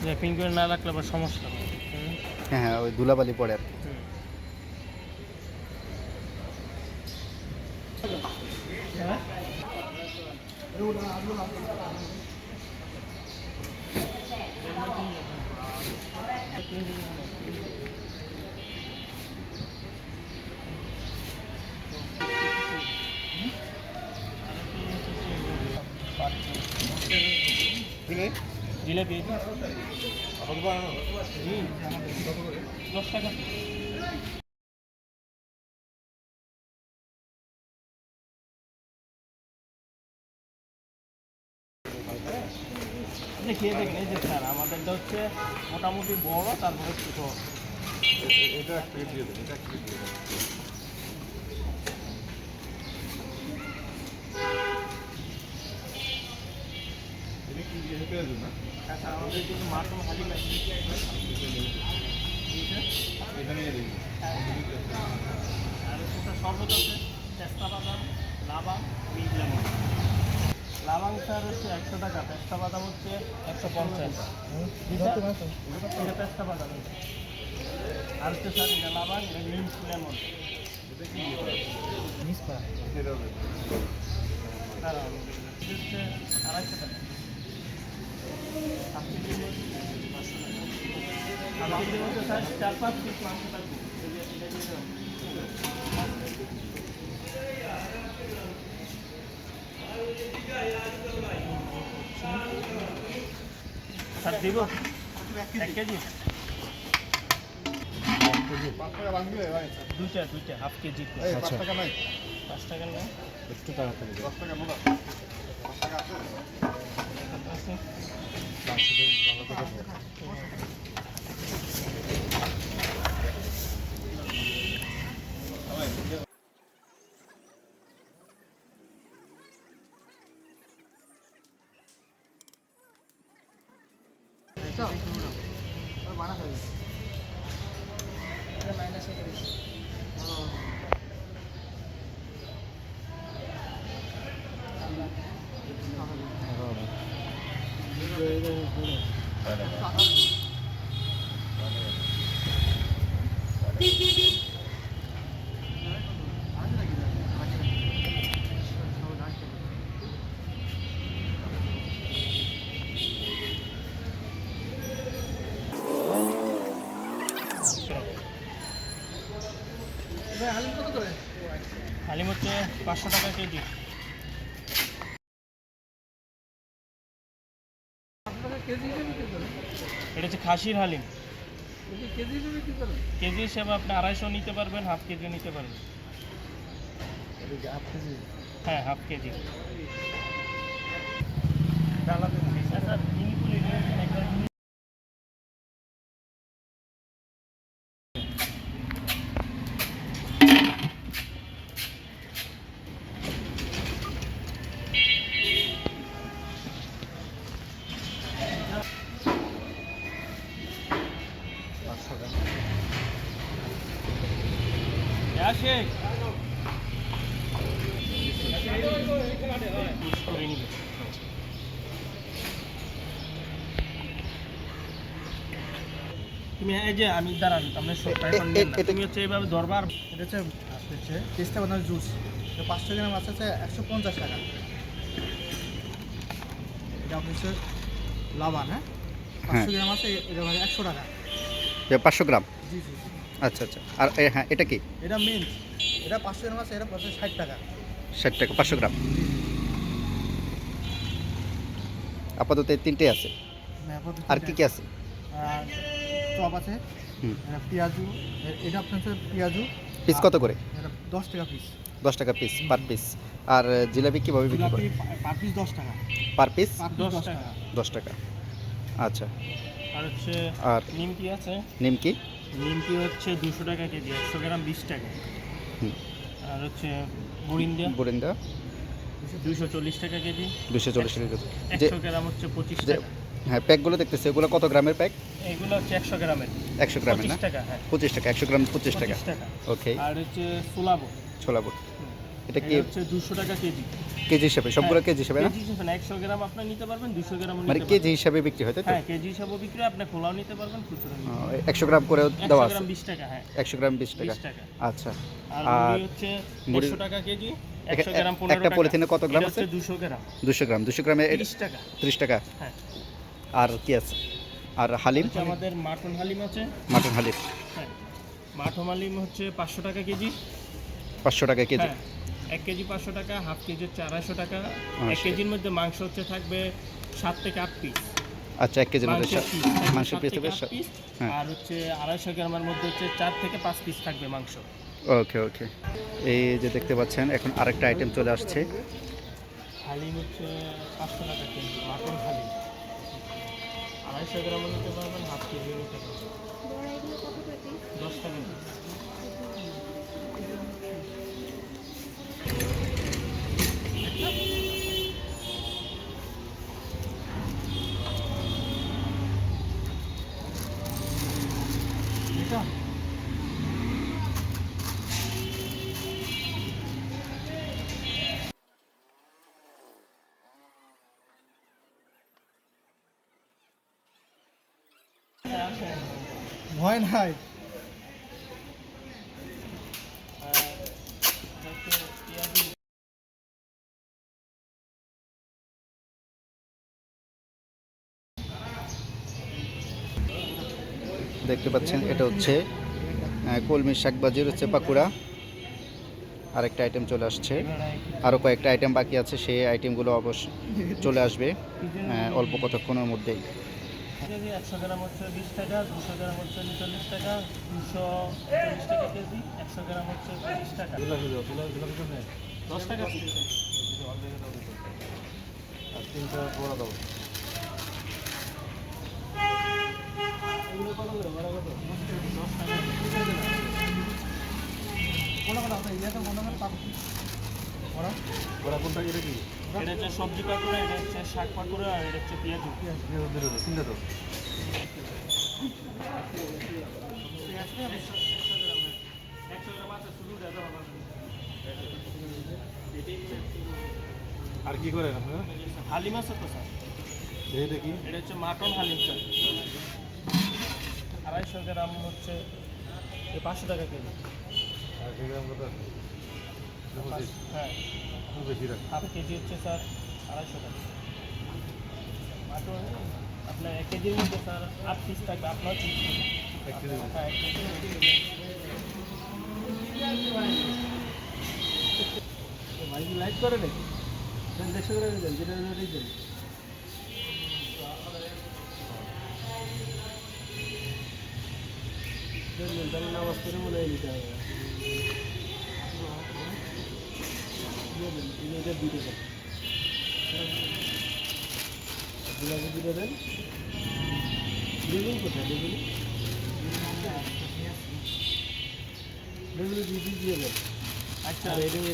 Wrapping করে না রাখলে আবার সমস্যা হবে। হ্যাঁ হ্যাঁ, ওই ধুলাবালি পড়ে আর কি। জিলেপি জি 10 টাকা। আপনি খেয়ে দেখেন, এই যে স্যার আমাদেরটা হচ্ছে মোটামুটি বড়, তারপরে ছোটো। এটা এক প্লেট দিয়ে দেন, এটা এক প্লেট দিয়ে দেন। এটা কি দিয়ে পেঁয়াজ না? হ্যাঁ স্যার, আমাদের কিন্তু মাশরুম হালিম আছে। এটা নিয়ে দিন। আর হচ্ছে শরবত আছে, পেস্তা বাদাম, লাবাং, মিট লেমন। লাবাং স্যার হচ্ছে 100 টাকা, পেস্তা বাদাম হচ্ছে 150। এটা পেস্তা বাদাম। আর হচ্ছে স্যার এটা লাবাং, এটা মিট লেমন। এটা কি দিয়ে করা? এটা হবে। দাঁড়াও, এটা হচ্ছে 250 টাকা। হাফ কেজির মধ্যে 500 টাকা। হাফ কেজির মধ্যে স্যার 4-5 পিস মাংস থাকবে। এটা দিয়ে দাও। স্যার দিব 1 কেজি? 5 টাকা বাঁচবে ভাই। দুইটা হাফ কেজি। এই 5 টাকা নাই। 5 টাকা না? একটু তাড়াতাড়ি 10 টাকা মোটা। 5 টাকা আছে? আছে। হালিম হচ্ছে 500 টাকা কেজি। এটা হচ্ছে খাসির হালিম। কেজি হিসেবে আপনি 250 নিতে পারবেন, হাফ কেজি নিতে পারবেন। হ্যাঁ, হাফ কেজি। স্যার ইনকুল এটা একবার আসে করে নিবে। তুমি এই যে আমি দাঁড়ান, আপনি তুমি হচ্ছে এইভাবে ধরবার। এটা হচ্ছে পেস্তা বাদামের জুস, 500 গ্রাম আছে 150 টাকা। এটা আপনার হচ্ছে লাবান, হ্যাঁ 500 গ্রাম আছে, এটা 100 টাকা। 500 গ্রাম? জি জি জি। আচ্ছা আচ্ছা। আর হ্যাঁ, এটা কি? এটা মিন্ট, এটা 500 গ্রাম আছে, এটা 60 টাকা। 60 টাকা 500 গ্রাম। আপাতত এই তিনটেই আছে। আর কি কি আছে? আর চপ আছে, হুম। এটা পেঁয়াজু, এটা আপনার হচ্ছে পেঁয়াজু। পিস কত করে? এটা 10 টাকা পিস। 10 টাকা পিস পার পিস। আর জিলাপি কীভাবে বিক্রি করে? পার পিস 10 টাকা। পার পিস পার পিস 10 টাকা। 10 টাকা। আচ্ছা। আর হচ্ছে আর নিমকি আছে। নিমকি? নিমকি হচ্ছে 200 টাকা কেজি, 100 গ্রাম 20 টাকা। হুম। আর হচ্ছে বরিন্দা বরিন্দা 240 টাকা কেজি। 240 টাকা কেজি। 100 গ্রাম হচ্ছে 25 টাকা। হ্যাঁ, প্যাকগুলো দেখতেছি, ওগুলো কত গ্রামের প্যাক? এগুলো হচ্ছে 100 গ্রামের। 100 গ্রামের না? 25 টাকা। হ্যাঁ 25 টাকা। 100 গ্রাম 25 টাকা। 25 টাকা। ওকে। আর হচ্ছে সোলাবো ছোলা বুট এটা কি এটা হচ্ছে 200 টাকা কেজি। কেজি হিসাবে? সবগুলো কেজি হিসাবে না? কেজি হিসাবে না, 100 গ্রাম আপনি নিতে পারবেন, 200 গ্রামও মানে নিতে কেজি পারবেন। হিসাবে বিক্রি হয় তাই তো? হ্যাঁ, কেজি হিসাবেও বিক্রি হয়, আপনি খোলাও নিতে পারবেন, খুচরো নিতে পারবেন। 100 গ্রাম করেও 100 দেওয়া আছে? গ্রাম 20 টাকা, হ্যাঁ। 100 গ্রাম 20 টাকা। 20 টাকা। আচ্ছা। আর আর মুড়ি হচ্ছে মুড়ি- 150 টাকা কেজি, একা- 100 গ্রাম 15 একটা টাকা। পলিথিনে কত গ্রাম এটা আছে? হচ্ছে 200 গ্রাম, 200 গ্রাম। 200 গ্রামে 30 টাকা। 30 টাকা। হ্যাঁ। আর কি আছে? আর হালিম? হচ্ছে আমাদের মাটন হালিম আছে। মাটন হালিম হ্যাঁ, মাটন হালিম হচ্ছে 500 টাকা কেজি। 500 টাকা কেজি। হ্যাঁ, 1 কেজি 500 টাকা, হাফ কেজি হচ্ছে 250 টাকা। 1 আচ্ছা। কেজির মধ্যে মাংস হচ্ছে থাকবে 7 থেকে 8 পিস। আচ্ছা, 1 কেজির মধ্যে মাংসের পিস হবে। পিস। হ্যাঁ। আর হচ্ছে 250 গ্রামের মধ্যে হচ্ছে 4 থেকে 5 পিস থাকবে মাংস। ওকে ওকে। এই যে দেখতে পাচ্ছেন এখন আরেকটা আইটেম চলে আসছে। হালিম হচ্ছে 500 টাকা কেজি, মাটন হালিম। 250 গ্রামও নিতে পারবেন, হাফ কেজিও নিতে পারবেন। 10 টাকা পিস। এটা ভয় নাই। দেখতে পাচ্ছেন এটা হচ্ছে কলমি শাক ভাজির হচ্ছে পাকুড়া। আরেকটা আইটেম চলে আসছে, আরও কয়েকটা আইটেম বাকি আছে, সেই আইটেমগুলো অবশ্যই চলে আসবে অল্প কতক্ষণের মধ্যেই। 100 গ্রাম হচ্ছে 20 টাকা, 200 গ্রাম হচ্ছে 40 টাকা, 240 টাকা কেজি, 100 গ্রাম হচ্ছে 25 টাকা। 10 টাকা পিস। এগুলো কত করে? বড় কত? 10 টাকা। এটা হচ্ছে সবজি পাকুড়া, এটা হচ্ছে শাক পাকুড়া, আর এটা হচ্ছে পেঁয়াজু। আর কি করেন আপনারা? হালিম আছে তো স্যার? এই দেখি। এটা হচ্ছে মাটন হালিম স্যার। 250 গ্রাম হচ্ছে 500 টাকা কেজি। আর গ্রাম কত আছে? হ্যাঁ, বেশি রাখ। হাফ কেজি হচ্ছে স্যার 250 টাকা। মাটন আপনার 1 কেজির মধ্যে স্যার 8 পিস থাকবে, আপনার 30 টাকা। 1 কেজি। হ্যাঁ, 1 কেজি। ভাই লাইট করে নাকি? 150 করে দেন, যেটা দেন। তাহলে নামাজ পড়ে মনে হয় নিতে হবে। এটা দুটো দেন, গুলাবি দুটো দেন। বেগুন কোথায়? বেগুনি বেগুনি 2 পিস দিয়ে দেন। আচ্ছা,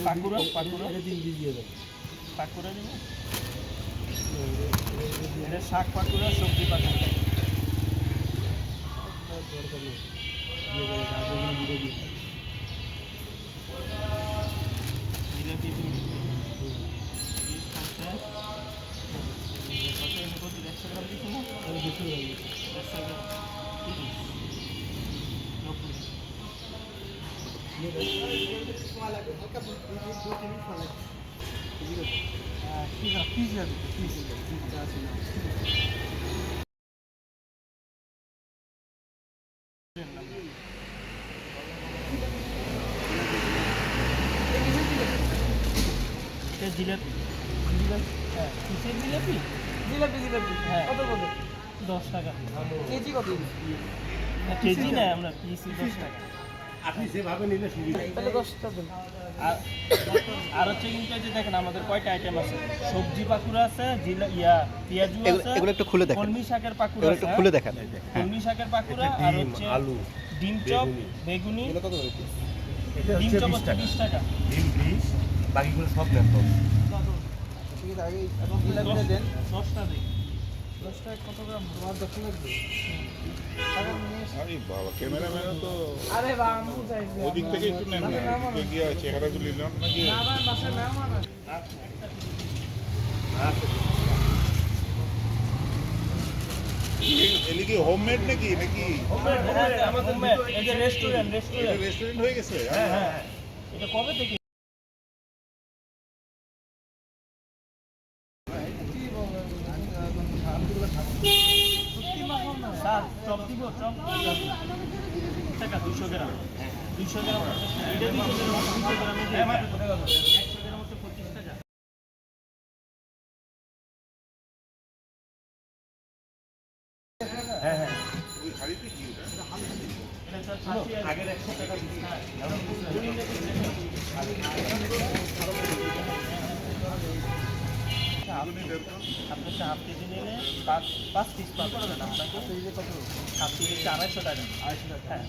পাকুড়া পাকুড়া 3 পিস দিয়ে দেন। পাকুড়া দেবেন, এটা শাক পাকুড়া, সবজি পাকুড়া। দরকার নেই, দিয়ে দেন, গাজরগুলো দিয়ে দিন। জিলাপি 2 পিস। কত এনে কত? 100 গ্রাম দিচ্ছি না? 200 গ্রাম দিচ্ছি। 100 গ্রাম 30, 90। জিলাপি, হ্যাঁ, কিসের জিলাপি? জিলাপি, হ্যাঁ। কত কত? 10 টাকা। কেজি কত? কেজি না, আমরা পিস 10 টাকা। আপনি যেভাবে নিলে সুবিধা। তাহলে 10টা দেন। আর হচ্ছে কিন্তু এই যে দেখেন আমাদের কয়টা আইটেম আছে। সবজি পাকুড়া আছে, পেঁয়াজু আছে, এগুলো একটু খুলে দেখেন, কলমি শাকের পাকুড়া এগুলো আছে। একটু খুলে দেখান। হ্যাঁ, কলমি শাকের পাকুড়া আর ডিম, হচ্ছে আলু, ডিম চপ, বেগুনি। এটা ডিম হচ্ছে চপ 20 হচ্ছে টাকা। 20 টাকা। ডিম 20, বাকিগুলো সব নেন তো। 10টা দিন। 10 টাকা কত গ্রাম তোমার 10 লাগবে আরে বাবা ক্যামেরাম্যানও তো আরে বাবু চাইছে ওদিক থেকে একটু নেন না গিয়ে চেহারাগুলি নেন নাকি না ভাই বাসা নাও না এলি কি হোমমেড নাকি নাকি এই যে রেস্টুরেন্ট রেস্টুরেন্ট হয়ে গেছে হ্যাঁ হ্যাঁ হ্যাঁ। এটা কবে থেকে স্যার চপ দিব চপ টাকা 200 গ্রাম 200 গ্রাম এটা 200 গ্রাম 200 গ্রামে 100 গ্রাম হচ্ছে 25 টাকা হ্যাঁ হ্যাঁ ওই হাড়িতে কি ওটা এটা স্যার 80 আগের 100 টাকা দিচ্ছি আপনি একটা হাফ কেজি নিলে 5 পিস পাবেন আপনাকে হাফ কেজি 250 টাকা 250 টাকা হ্যাঁ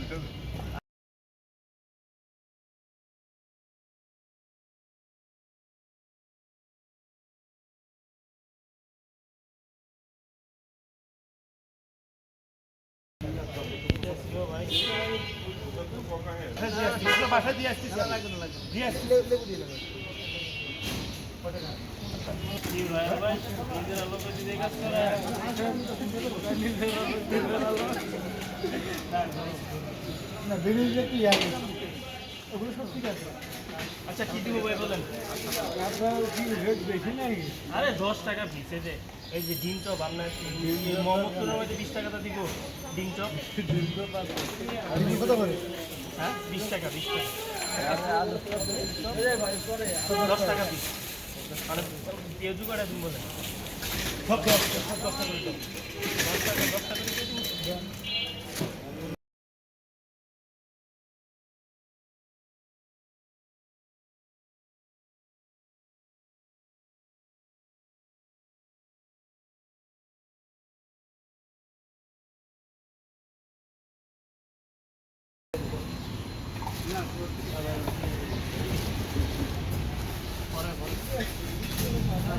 বাসায় দিয়ে আসছি দিয়ে আসছি কি ভাই ভাই নিজের আলো করে দিয়ে কাজ করে না বেরিয়ে কি আছে ওগুলো সব ঠিক আছে আচ্ছা কি দিব ভাই বলেন আপনার কি রেট বেশি নাকি আরে 10 টাকা পিস এই যে ডিম চপ আপনার মোহাম্মদপুরের মধ্যে 20 টাকাটা দিব ডিম চপ আর কত করে হ্যাঁ 20 টাকা 20 টাকা 10 টাকা পিস মানে পেঁয়াজু করে তুমি বলেন সব 10 টাকা করে দাও 10 টাকা দিয়ে দিন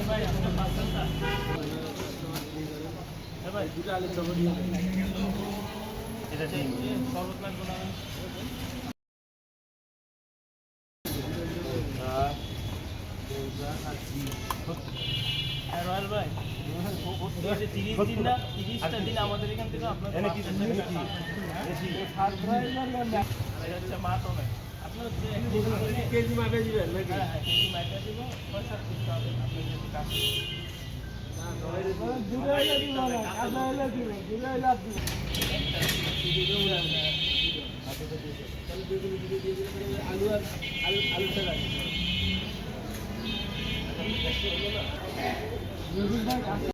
ভাই আপনার পাঁচটা ভাই দুটো আলু চপ দিয়ে এটা শরবত লাগবে না রয়্যাল ভাই 30 দিন না 30টা দিন আমাদের এখান থেকে আপনার মাছ হবে আপনার কেজি মাপে দিবেন হ্যাঁ হ্যাঁ কেজি মাপে দিব 6-7 পিস হবে আপনি যদি কাজ আলু আলু আলু